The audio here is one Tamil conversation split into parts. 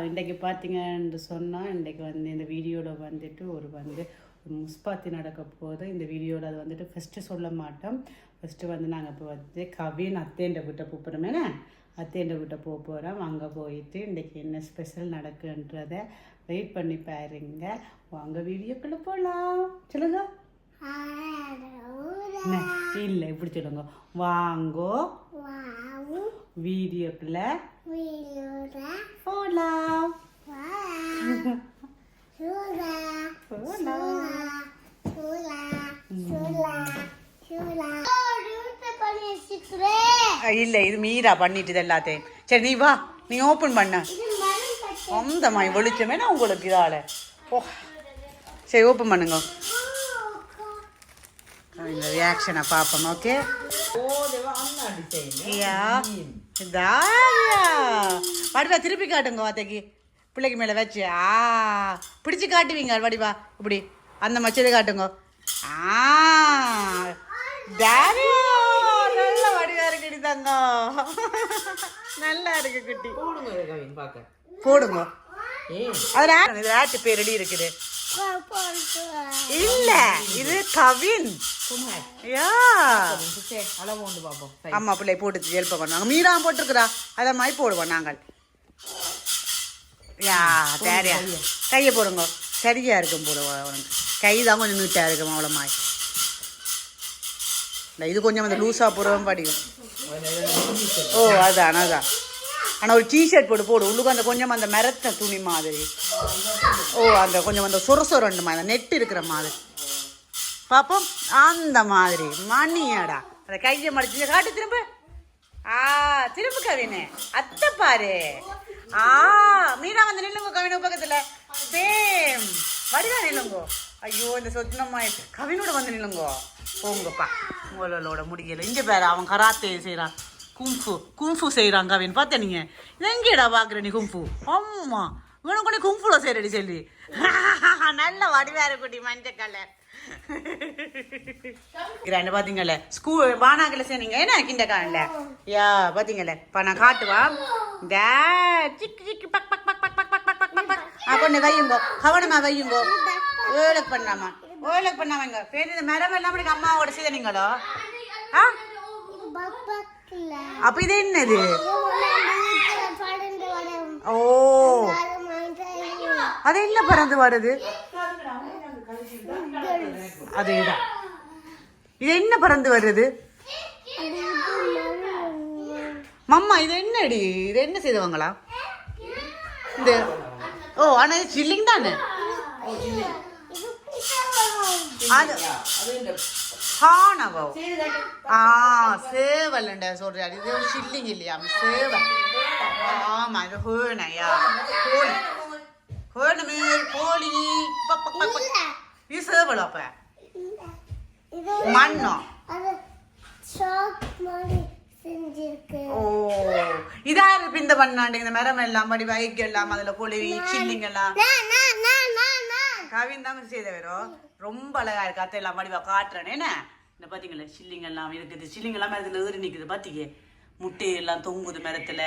இன்றைக்கு பார்த்தீங்கன்னு சொன்னால் இன்றைக்கு வந்து இந்த வீடியோவில் வந்துட்டு ஒரு முஸ்பாத்தி நடக்க போகுது. இந்த வீடியோவில் அது வந்துட்டு ஃபஸ்ட்டு சொல்ல மாட்டோம். ஃபஸ்ட்டு வந்து நாங்கள் இப்போ வந்து கவின் அத்தேண்ட வீட்டை போகிறோமேனா அத்தேண்ட வீட்டை போகிறோம். அங்கே போயிட்டு இன்றைக்கி என்ன ஸ்பெஷல் நடக்குன்றதை வெயிட் பண்ணி பாருங்க. வாங்க வீடியோக்குள்ளே போகலாம். சொல்லுங்க. இல்லை இப்படி சொல்லுங்க. வாங்கோ வீடியோக்குள்ள போகலாம். இல்லை இது மீரா பண்ணிட்டு எல்லாத்தையும். சரி நீ வா, நீ ஓப்பன் பண்ண அந்த மாதிரி வெளிச்சமே நான் உங்களுக்கு இதால. ஓ சரி ஓப்பன் பண்ணுங்க. இந்த ரியாக்ஷனை பார்ப்போம். ஓகே வடிவா திருப்பி காட்டுங்க. வாத்தைக்கு பிள்ளைக்கு மேலே வச்சு பிடிச்சி காட்டுவீங்க. வடிவா இப்படி அந்த மச்சதை காட்டுங்க. நல்ல வடிவா இருக்கு தாங்க. நல்லா இருக்கு குட்டி. போடுங்க. அதில் ஆட்டு பேர் ரெடி இருக்குது. இல்ல இது கவின். அம்மா பிள்ளை போட்டு ஹெல்ப் பண்ணுவாங்க. மீரா போட்டுருக்குறா அத மாதிரி போடுவோம் நாங்கள். தேரியா கையை போடுங்க. சரியா இருக்கும் போடுவோம். உனக்கு கை தான் கொஞ்சம் நீட்டா இருக்கும். அவ்வளோ மாதிரி இல்லை இது கொஞ்சம் அந்த லூஸாக போடுவோம் படிக்கும். ஓ அதான் அதான். ஆனால் ஒரு டிஷர்ட் போடு உள்ளுக்கு அந்த கொஞ்சம் அந்த மரத்த துணி மாதிரி. ஓ அந்த கொஞ்சம் அந்த சொரண்டு மாதிரி அந்த நெட் இருக்கிற மாதிரி பார்ப்போம். அந்த மாதிரி மணியாடா அந்த கையை மடிச்சு காட்டு. திரும்ப திரும்ப கவினு அத்தை பாரு. மீரா வந்து நில்லுங்க. கவினு பக்கத்துல சேம் வடிவா நில்லுங்கோ. ஐயோ இந்த சொத்தனம்மா கவினோட வந்து நில்லுங்கோ. போங்கப்பா உங்களோட முடியல. இங்கே பேர அவன் கராத்தே செய்கிறான். கும்ஃபு செய்கிறாங்க கவின். பார்த்தேன் நீங்கள் இதை எங்கேடா பார்க்குற நீ கும்ஃபு? அம்மா இவனுக்கு கொண்டு கும்ஃபுல செய்யறடி சொல்லி. நல்ல வடிவார குட்டி மஞ்சள் கலர் பார்த்தீங்கல்ல. ஸ்கூல் பானாக்கல செய்றீங்க என்ன கிண்ட காணல. பார்த்தீங்கல்ல இப்போ நான் காட்டுவா. இந்த சிக்கு சிக்கு buck buck buck buck buck buck buck buck buck கொண்டு வையுங்கோ. கவனமா வையுங்கோ. ஓலக் பண்ணாமங்க பேர். இந்த மரம் எல்லாம் அப்படி அம்மாவோட செய்தீங்களோ? அப்ப இது என்னது? ஓ அது என்ன பறந்து வருது? அதேதான். இது என்ன பறந்து வருது? மம்மா இது என்னடி? இது என்ன செய்தவங்களா? இந்த ஓ ஆனா இது சில்லிங் தானே. ஹானவோ சேவல்ண்ட சொல்றாரு. இது சில்லிங் இல்லையா? சேவல். ஆமா இது ஹோனையா? ஹோனமே கோழி. இது சேவல். அப்ப மண்ணோ. ஓ இதா இருக்கு இந்த பண்ணாண்டு. இந்த மரம் எல்லாம் படி வைக்க எல்லாம் அதுல கொழுவி சில்லிங் எல்லாம் கவின் தான் செய்த வரும். ரொம்ப அழகா இருக்கு. அத்தை எல்லாம் வடிவா காட்டுறேன். என்ன இந்த பாத்தீங்களா சில்லிங் எல்லாம் இருக்குது. சில்லிங் எல்லாம் மரத்துல ஏறி நிக்குது. பாத்தீங்க முட்டை எல்லாம் தொங்குது மரத்துல.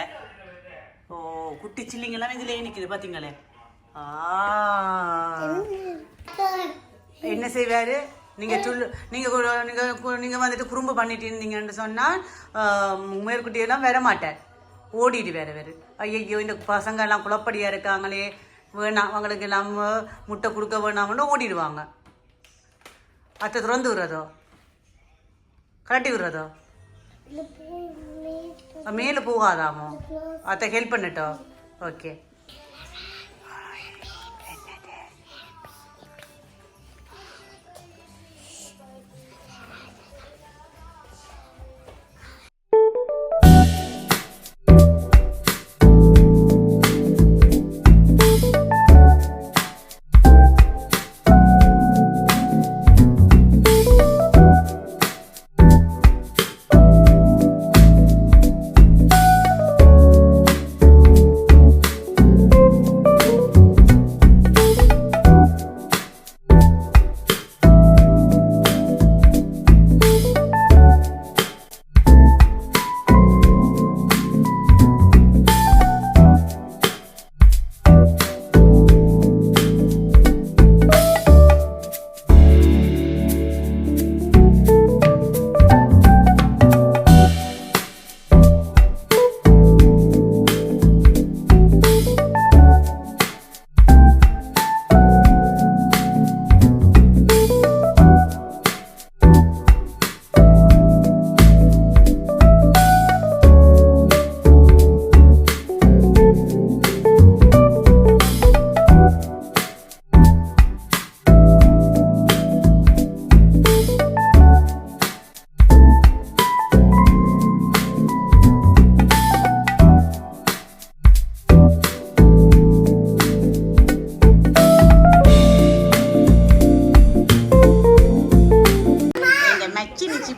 ஓ குட்டி சில்லிங் எல்லாம் இதுல நிக்குது. பாத்தீங்களே. என்ன செய்வாரு நீங்க நீங்க வந்துட்டு குறும்பு பண்ணிட்டு இருந்தீங்கன்னு சொன்னா மேற்குட்டி எல்லாம் வர மாட்டார். ஓடிட்டு வேறு ஐயோ இந்த பசங்க எல்லாம் குழப்படியா இருக்காங்களே வேணாம் அவங்களுக்கு எல்லாம் முட்டை கொடுக்க வேணாம்னு ஓடிடுவாங்க. அத்தை திறந்து விடுறதோ கலட்டி விடுறதோ மேலே போகாதாமோ? அத்தை ஹெல்ப் பண்ணட்டோ? ஓகே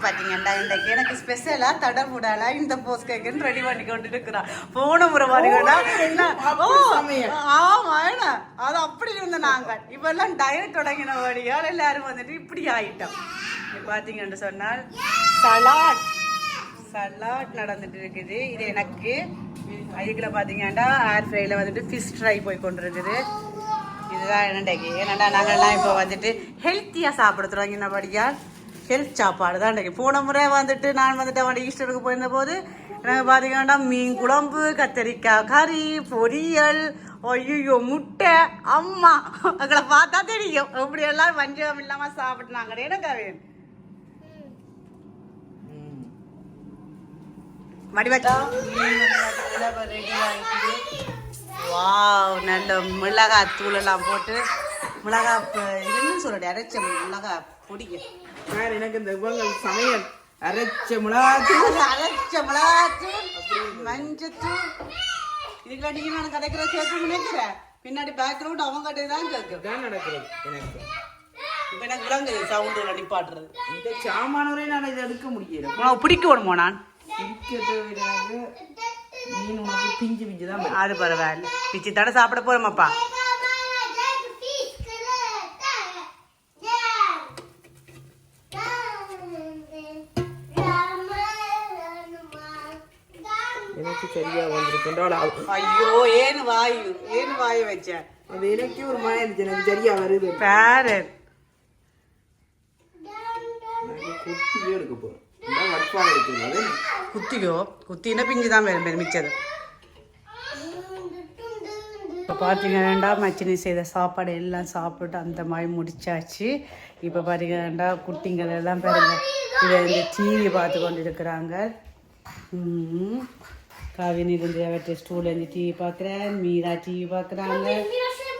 பார்த்தீங்கன்னா இன்றைக்கு எனக்கு ஸ்பெஷலாக தடபுடால இந்த போஸ்ட் கேக்குன்னு ரெடி பண்ணி கொண்டு இருக்கிறான். போன முறை பாருங்கடா ஆமா ஏன்னா அது அப்படி இருந்த நாங்கள் இப்பெல்லாம் டயட் தொடங்கினபடியால் எல்லாரும் வந்துட்டு இப்படி ஆயிட்டோம். பார்த்தீங்கன்னு சொன்னால் சலாட் நடந்துட்டு இருக்குது. இது எனக்கு அதுக்குள்ள பார்த்தீங்கன்னா ஏர் ஃப்ரைல வந்துட்டு ஃபிஷ் ஃப்ரை போய் கொண்டு இருக்குது. இதுதான் என்னண்டைக்கு ஏன்னாண்டா நாங்கள்லாம் இப்போ வந்துட்டு ஹெல்த்தியாக சாப்பிட தொடங்கினபடியால் ஹெல்த் சாப்பாடு தான் இன்றைக்கு. போன முறை வந்துட்டு நான் வந்துட்டு அவன் ஈஸ்டருக்கு போயிருந்த போது எனக்கு பார்த்தீங்கன்னா மீன் குழம்பு, கத்தரிக்காய் கறி, பொரியல், ஐயோ முட்டை, அம்மா அங்களை பார்த்தா தெரியும் எப்படி எல்லாம் வஞ்சகம் இல்லாமல் சாப்பிட்டுனாங்க. எனக்கு வடிவச்சா வாவ் நல்ல மிளகாய் தூள் எல்லாம் போட்டு மிளகாய் இதுன்னு சொல்லுடைய அரைச்ச மிளகாய் பொடிக்க எனக்கு இந்த சமையல் அரைச்ச மிளகாத்தூள் மஞ்சத்தூள் இதுக்கு நீங்க நான் கதைக்கிற சேர்த்து நினைக்கிறேன். பின்னாடி பேக்ரவுண்ட் அவங்க கட்டை தான் கேட்கும் நடக்கிறது எனக்கு. இப்ப எனக்கு விளங்குது சவுண்டோட நிப்பாட்டுறது. இந்த சாமானவரை நான் இதை எடுக்க முடியல. பிடிக்க விடுமோ நான் மீன் உனக்கு பிஞ்சு பிஞ்சு தான். அது பரவாயில்ல, பிச்சு தடை சாப்பிட போறோமாப்பா. எனக்கு சரியா வந்திருக்கா. ஐயோ ஏன்னு வாயு வச்சேன். அது எனக்கு ஒரு மாதிரி இருந்துச்சு. எனக்கு சரியா வருது பேரு குத்தியே எடுக்க போறேன். குத்தியோ குத்தினா பிஞ்சுதான் வேணும் மிச்சது. இப்போ பார்த்தீங்கன்னா மச்சினி செய்த சாப்பாடு எல்லாம் சாப்பிட்டு அந்த மாதிரி முடிச்சாச்சு. இப்போ பார்த்தீங்கன்னா குட்டிங்கள் எல்லாம் பாருங்க இதை இந்த டிவி பார்த்து கொண்டு இருக்கிறாங்க. காவினி இருந்து அவற்றை ஸ்டூல இருந்து டிவி பார்க்குறேன், மீரா டிவி பார்க்குறாங்க,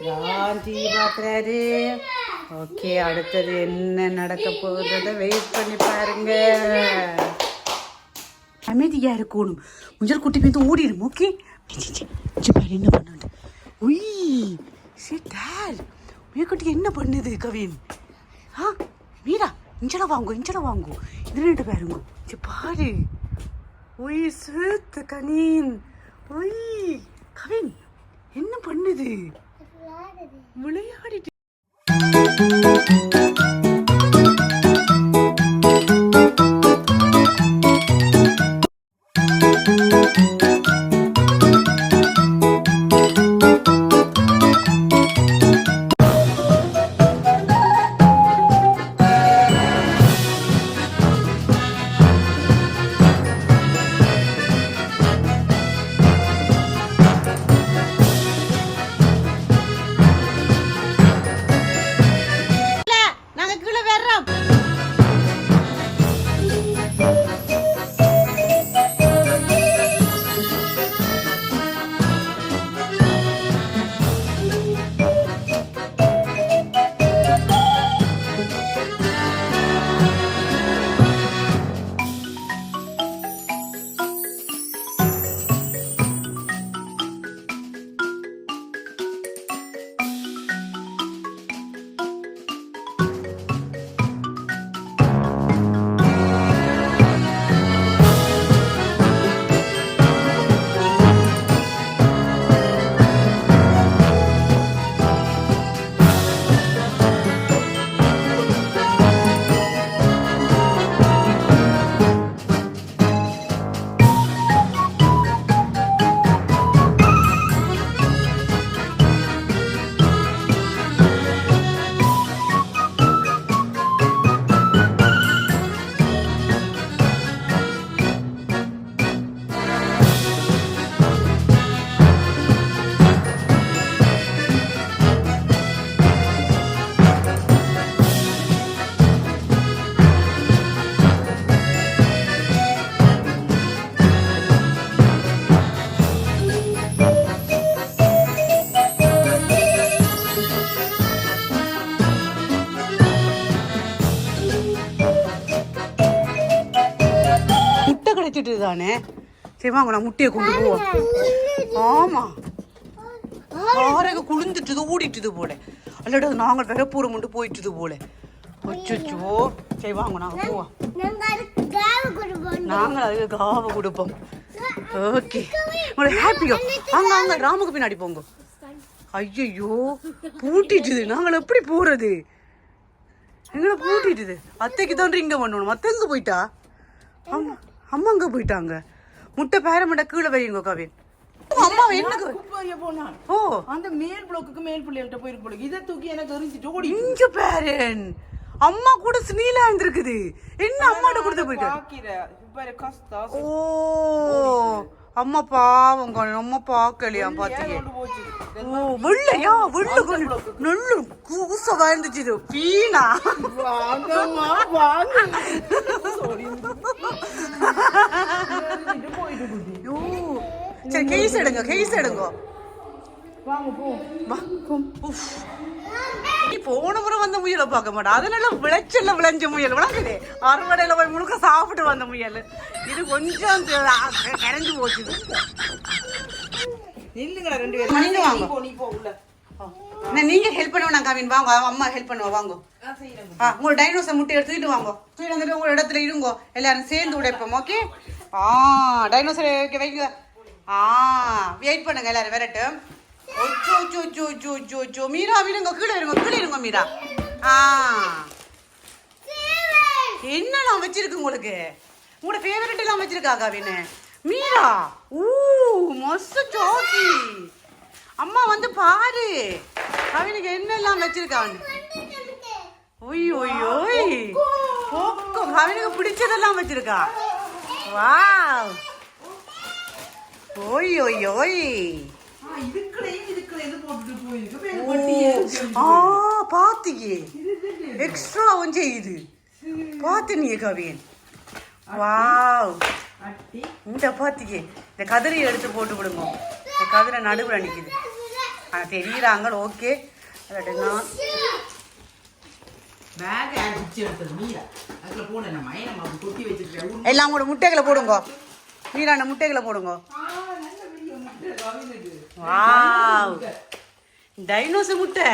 நான் டிவி பார்க்குறாரு. ஓகே, அடுத்தது என்ன நடக்க போகுறத வெயிட் பண்ணி பாருங்க. அமைதியா இருக்கணும். முஞ்சல் குட்டி பேருந்து ஓடிடும். ஓகே பாரு என்ன பண்ணு. உய் சிட்டார் மேற்குட்டி என்ன பண்ணுது கவின்? மீரா இஞ்சட வாங்கும் இது ரெண்டு பாருங்க. பாரு உய் சேர்த்து கனீன். உய் கவின் என்ன பண்ணுது? விளையாடிட்டு கிடைச்சிட்டு தானே. சரி வாங்க நான் முட்டையை கொண்டு போவோம். ஆமா ஆரக குளிந்துட்டுது ஓடிட்டுது போல. அல்லடா நாங்கள் வேற பூரம் போயிட்டுது போல. அச்சோ சரி வாங்க நாங்கள் போவோம். நாங்கள் அதுக்கு காவை கொடுப்போம். ஓகே, உங்களுக்கு ஹாப்பியோ? அங்க அங்க ராமுக்கு பின்னாடி போங்க. ஐயோ பூட்டிட்டுது, நாங்கள் எப்படி போறது? எங்களை பூட்டிட்டுது. அத்தைக்கு தான் இங்க பண்ணணும். அத்தை எங்க போயிட்டா? அம்மா அங்க போயிட்டாங்க. முட்டை பேரமண்ட கீழே வையுங்க கவின். அம்மா என்னக்கு போனான். ஓ அந்த மேல் பிளாக்குக்கு மேல் பிள்ளைகள்ட்ட போயிருக்கு போல. இதை தூக்கி எனக்கு எரிஞ்சிட்டு ஓடி இங்க பேரன். அம்மா கூட ஸ்னீலா இருந்திருக்குது. என்ன அம்மாட்ட கொடுத்து போயிட்டா? ஓ அம்மா பாவம், அம்மா பாக்கலையா? பாத்தீங்க? ஓ வெள்ளையா? வெள்ளு நல்ல கூசவா இருந்துச்சு. இது பீனா சரி, கேஸ் எடுங்க, கேஸ் எடுங்க. நீ போன முறை வந்த முயலை பார்க்க மாட்டேன். அதனால விளைச்சல்ல விளைஞ்ச முயல் விளங்குது. அறுவடையில போய் முழுக்க சாப்பிட்டு வந்த முயல். இது கொஞ்சம் கரைஞ்சு போச்சு. நீங்க ஹெல்ப் பண்ணுவோம் கவின். வாங்க, அம்மா ஹெல்ப் பண்ணுவோம். வாங்க, உங்களோட டைனோசர் முட்டை எடுத்துக்கிட்டு வாங்க. தூக்கி வந்துட்டு உங்களோட இடத்துல இருங்கோ. எல்லாரும் சேர்ந்து உடைப்போம். ஓகே? டைனோசர் வைங்க. வெயிட் பண்ணுங்க எல்லாரும் வரட்டும். மீரா விடுங்க, கீழே இருங்க, கீழே இருங்க மீரா. என்னெல்லாம் வச்சிருக்கு உங்களுக்கு? உங்களோட ஃபேவரட் எல்லாம் வச்சிருக்கா கவின்? மீரா மஸ்து சோக்கி. அம்மா வந்து பாரு கவினுக்கு என்னெல்லாம் வச்சிருக்கான்னு. ஒய் ஒய் ஒய் போக்கோ, கவினுக்கு பிடிச்சதெல்லாம் வச்சிருக்கா. வாவ், ஒய் ஒய் ஒய். பாத்தியே எக்ஸ்ட்ரா ஒஞ்சே இது பாத்தினியே கவின். வாவ், இந்த பாத்தியே இந்த கதிரையை எடுத்து போட்டு விடுங்க. இந்த கதிரை நடுவில் நிற்குது. தெரியுறாங்க. ஓகே, எல்லாம் கூட முட்டைகளை போடுங்க. மீரான முட்டைகளை போடுங்க. வாவ், டைனோசர் முட்டை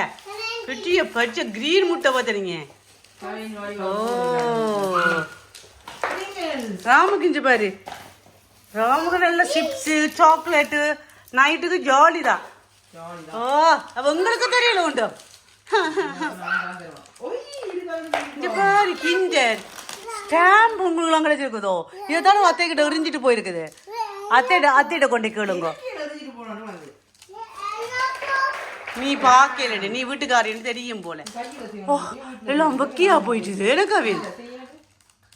பெட்டிய பச்சை கிரீன் முட்டை பார்த்துறீங்க. ஓ ராமுக்கு இஞ்சி பாரு. ராமுக்கு நல்ல சிப்ஸு சாக்லேட்டு நைட்டுக்கு ஜாலி தான். ஓ அப்ப உங்களுக்கு தெரியல உண்டு. இங்க பாரு கிண்டர் ஸ்டாம்ப் உங்களுக்கு கிடைச்சிருக்குதோ. இதைத்தாலும் அத்தை கிட்ட எரிஞ்சிட்டு போயிருக்குது. அத்தையிட்ட கொண்டு கேளுங்க. நீ பாக்கலடி, நீ வீட்டுக்காரின்னு தெரியும் போல. ஓ எல்லாம் பக்கியா போயிட்டுது எனக்கு.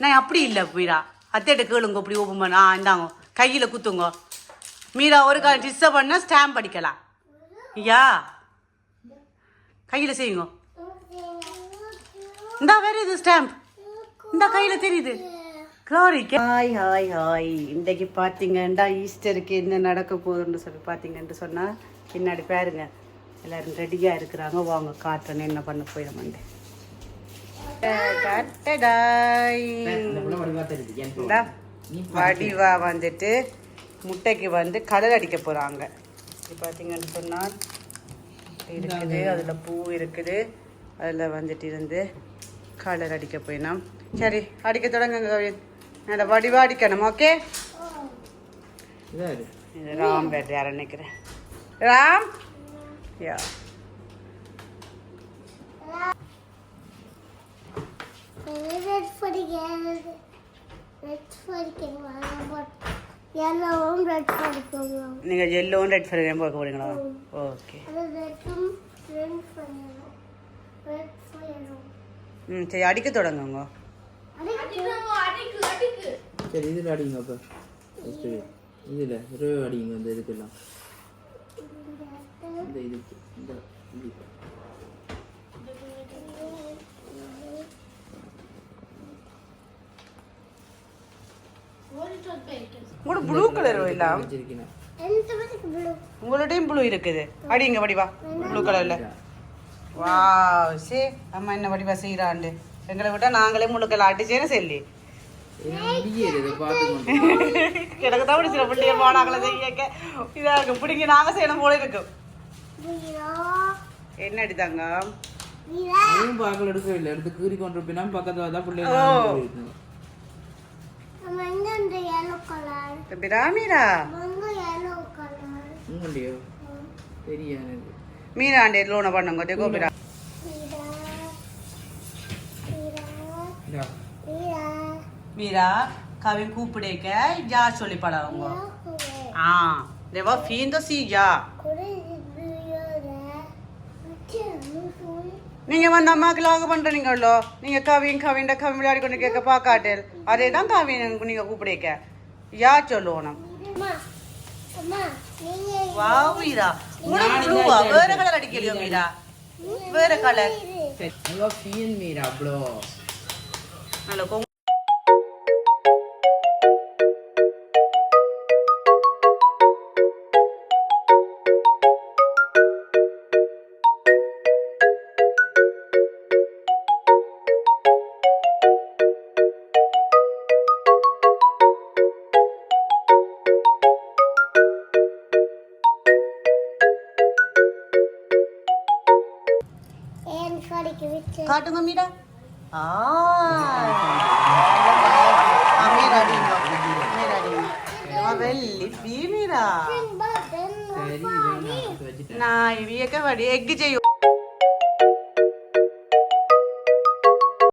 நான் அப்படி இல்லை மீரா, அத்தையிட்ட கேளுங்க. அப்படி ஓப்பன் பண்ண இந்தாங்க கையில குத்துங்க. மீரா ஒரு காலம் டிஸ்டர்ப் பண்ணா ஸ்டாம்ப் அடிக்கலாம். ஐயா கையில செய்யுங்க. இந்தா வேற இது ஸ்டாம்ப் இந்த கையில தெரியுது. Hi hi hi. இன்றைக்கு பார்த்தீங்கன்னா ஈஸ்டருக்கு என்ன நடக்க போகுதுன்னு சொல்லி பார்த்தீங்கன்னு சொன்னால் பின்னாடி பாருங்க எல்லாரும் ரெடியாக இருக்கிறாங்க. வாங்க காட்டுறேன்னு என்ன பண்ண போயிடமாண்டே. வடிவா வந்துட்டு முட்டைக்கு வந்து கலர் அடிக்க போகிறாங்க. பார்த்தீங்கன்னு சொன்னால் இருக்குது, அதில் பூ இருக்குது, அதில் வந்துட்டு இருந்து கலர் அடிக்க போயினோம். சரி அடிக்க தொடங்குங்க. நல்ல வடிவா அடிக்கணும். ஓகே, இது ராம் பேட்டை யார நினைக்கிறேன். ராம் யா நீங்க எல்லோவும் ரெட் ஃபர் போக போறீங்களா? ஓகே, சரி அடிக்க தொடங்குங்க. சரி இதில் அடிங்க. அப்போ இதில் அடிங்க. இந்த இதுக்கெல்லாம் இந்த இதுக்கு இந்த உங்களோட ப்ளூ கலர் எல்லாம் உங்களோடையும் ப்ளூ இருக்குது. அடிங்க வடிவா ப்ளூ கலர்ல. வாவ், சே அம்மா என்ன வடிவா செய்யறாண்டு. எங்களை விட்டா நாங்களே முழுக்கெல்லாம் அடிச்சேன்னு சொல்லி எனக்கு தான் பிடிச்சிட பிள்ளைய போனாங்களே செய்ய இதா இருக்கு. பிடிங்க நாங்க செய்யணும் போல இருக்கும். என்ன அடித்தாங்க பாக்கள் எடுக்கவே இல்லை. எடுத்து கீறி கொண்டிருப்பினா பக்கத்துல தான் பிள்ளைங்க Kebira Mira. உங்களையோ தெரியாது Mira ande lona pannunga deko Mira. இதா Mira kavin koopideka ja solli padavanga. Det var fint att se ja. நீங்க வந்து அம்மாக்கு லாக பண்றீங்களோ நீங்க கவின் விளையாடி கொண்டு கேட்க பாக்காட்டேல் அதே தான் கவின் நீங்க கூப்பிடேக்க யா சொல்லணும் வா மீரா ப்ளூவா வேற கலர் அடிக்கலையோ மீரா வேற கலர் நல்லா ஃபீல் மீரா ப்ளோ நல்ல காட்டுங்க மீரா மீரா வெள்ளி மீரா சரி இதை நான் வச்சுட்டேன் நான் இவியக்க வடி எக்கு செய்யும்